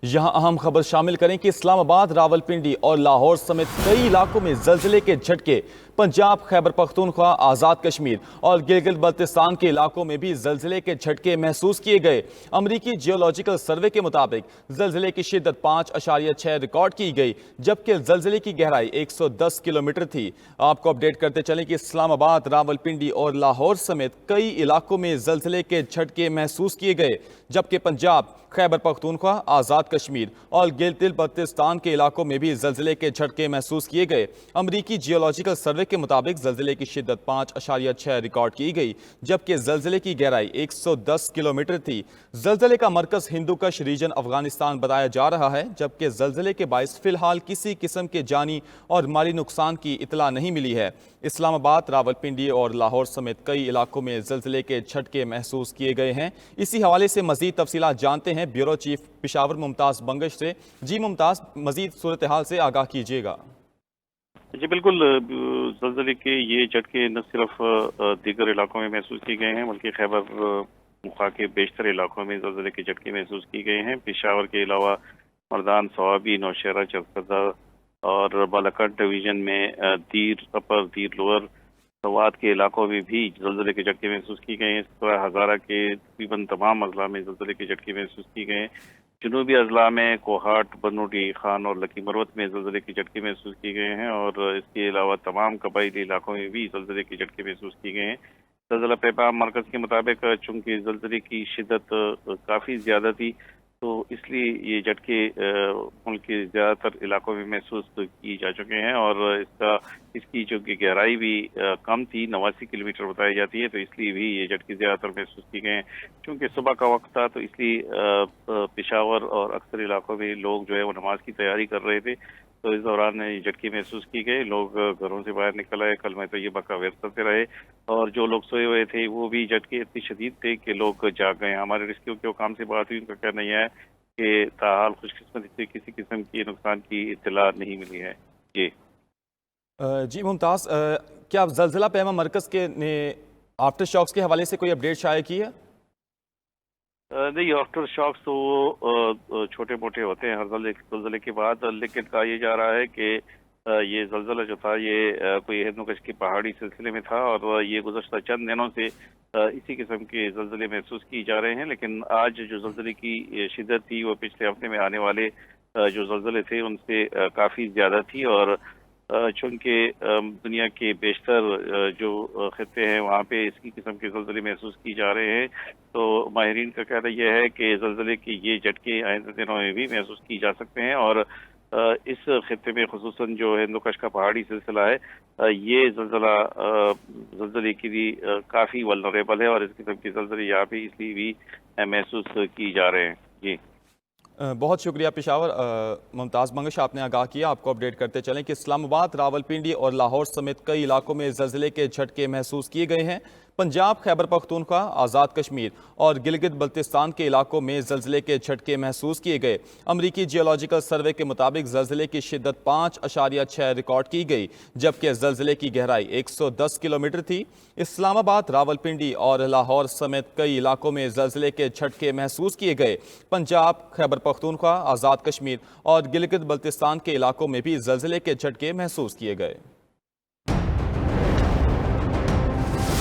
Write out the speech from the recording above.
यहां अहम खबर शामिल करें कि इस्लामाबाद, रावलपिंडी और लाहौर समेत कई इलाकों में जलजिले के झटके। पंजाब, खैबर पख्तूनख्वा, आज़ाद कश्मीर और गिलगित बल्तिस्तान के इलाकों में भी जलजिले के झटके महसूस किए गए। अमरीकी जियोलॉजिकल सर्वे के मुताबिक जलजिले की शिद्दत 5.6 रिकॉर्ड की गई, जबकि जलजिले की गहराई 110 किलोमीटर थी। आपको अपडेट करते चलें कि इस्लामाबाद, रावलपिंडी और लाहौर समेत कई इलाकों में जलजिले के झटके महसूस किए गए, जबकि पंजाब, खैबर पख्तूनख्वा, आज़ाद कश्मीर और गिलगित बल्तिस्तान के इलाकों में भी जलजिले के झटके महसूस किए गए। अमरीकी जियोलॉजिकल सर्वे के मुताबिक जलजिले की शिद्दत 5.6 रिकॉर्ड की गई, जबकि जलजिले की गहराई 110 किलोमीटर थी। जलजिले का मरकज हिंदूकश रीजन अफगानिस्तान बताया जा रहा है, जबकि जलजिले के बायस फिलहाल किसी किस्म के जानी और माली नुकसान की इतला नहीं मिली है। इस्लामाबाद, रावलपिंडी और लाहौर समेत कई इलाकों में जलजिले के झटके महसूस किए गए हैं। इसी हवाले से मजीद तफसीलात जानते हैं ब्यूरो चीफ पेशावर मुमताज बंगश से। जी मुमताज, मजीद सूरत हाल से आगाह कीजिएगा। जी बिल्कुल, ज़लज़ले के ये झटके न सिर्फ दीगर इलाकों में महसूस किए गए हैं, बल्कि खैबर मुखा के बेशतर इलाकों में ज़लज़ले के झटके महसूस किए गए हैं। पेशावर के अलावा मर्दान, सवाबी, नौशहरा, चरसदा और बालाकोट डिवीजन में दीर अपर, दीर लोअर, सवात के इलाकों में भी ज़लज़ले के झटके महसूस किए गए हैं। इस तरह हज़ारा के तकरीबन तमाम अजला में ज़लज़ले के झटके महसूस किए गए हैं। जनूबी अजला में कोहाट, बनूटी खान और लकी मरवत में ज़लज़ले के झटके महसूस किए गए हैं और इसके अलावा तमाम कबायली इलाकों में भी ज़लज़ले के झटके महसूस किए गए हैं। ज़लज़ला पैगाम मरकज़ के मुताबिक चूँकि ज़लज़ले की शिद्दत काफ़ी ज़्यादा थी, तो इसलिए ये झटके मुल्क के ज़्यादातर इलाकों में महसूस की जा चुके हैं और इसकी जो कि गहराई भी कम थी, 89 किलोमीटर बताई जाती है, तो इसलिए भी ये झटके ज़्यादातर महसूस किए गए हैं। क्योंकि सुबह का वक्त था, तो इसलिए पेशावर और अक्सर इलाकों में लोग जो है वो नमाज की तैयारी कर रहे थे, तो इस दौरान ये झटके महसूस किए गए। लोग घरों से बाहर निकल आए, कलमा तैयबा का वर्द करते रहे और जो लोग सोए हुए थे वो भी झटके इतनी शदीद थे कि लोग जाग गए। हमारे रेस्क्यू के काम से बात हुई, उनका कहना यह है कि ताहाल खुशकिस्मती से किसी किस्म की नुकसान की इत्तला नहीं मिली है। जी जी मुमताज, क्या जलजिला पैमा मरकज के ने आफ्टर शॉक्स के हवाले से कोई अपडेट शाया की है? नहीं, आफ्टर शॉक्स तो वो छोटे मोटे होते हैं हर जलजले के बाद, लेकिन कहा यह जा रहा है कि ये जलजला जो था ये कोई हिंदुकश की पहाड़ी सिलसिले में था और ये गुज़श्ता चंद दिनों से इसी किस्म के जलजले महसूस किए जा रहे हैं। लेकिन आज जो जलजले की शिद्दत थी वो पिछले हफ्ते में आने वाले जो जलजले थे उनसे काफ़ी ज़्यादा थी और चूँकि दुनिया के बेशतर जो खित्ते हैं वहाँ पे इसी किस्म के ज़लज़ले महसूस किए जा रहे हैं, तो माहिरीन का कहना यह है कि ज़लज़ले के ये झटके आइंदा दिनों में भी महसूस किए जा सकते हैं और इस खित्ते में ख़ुसूसन जो हिंदुकश का पहाड़ी सिलसिला है, ये ज़लज़ले के लिए काफ़ी वल्नरेबल है और इस किस्म के ज़लज़ले यहाँ पे इसलिए भी महसूस किए जा रहे हैं। जी बहुत शुक्रिया पेशावर मुमताज़ बंगश, आपने आगाह किया। आपको अपडेट करते चलें कि इस्लामाबाद, रावलपिंडी और लाहौर समेत कई इलाकों में जलजिले के झटके महसूस किए गए हैं। पंजाब, खैबर पख्तूनख्वा, आज़ाद कश्मीर और गिलगित बल्तिस्तान के इलाकों में जलजिले के झटके महसूस किए गए। अमरीकी जियोलॉजिकल सर्वे के मुताबिक जलजिले की शिद्दत 5.6 रिकॉर्ड की गई, जबकि जलजिले की गहराई 110 किलोमीटर थी। इस्लामाबाद, रावलपिंडी और लाहौर समेत कई इलाकों में जलजिले के झटके महसूस किए गए। पंजाब, खैबर पख्तूनख्वा, आज़ाद कश्मीर और गिलगित बल्तिस्तान के इलाकों में भी जलजिले के झटके महसूस किए गए।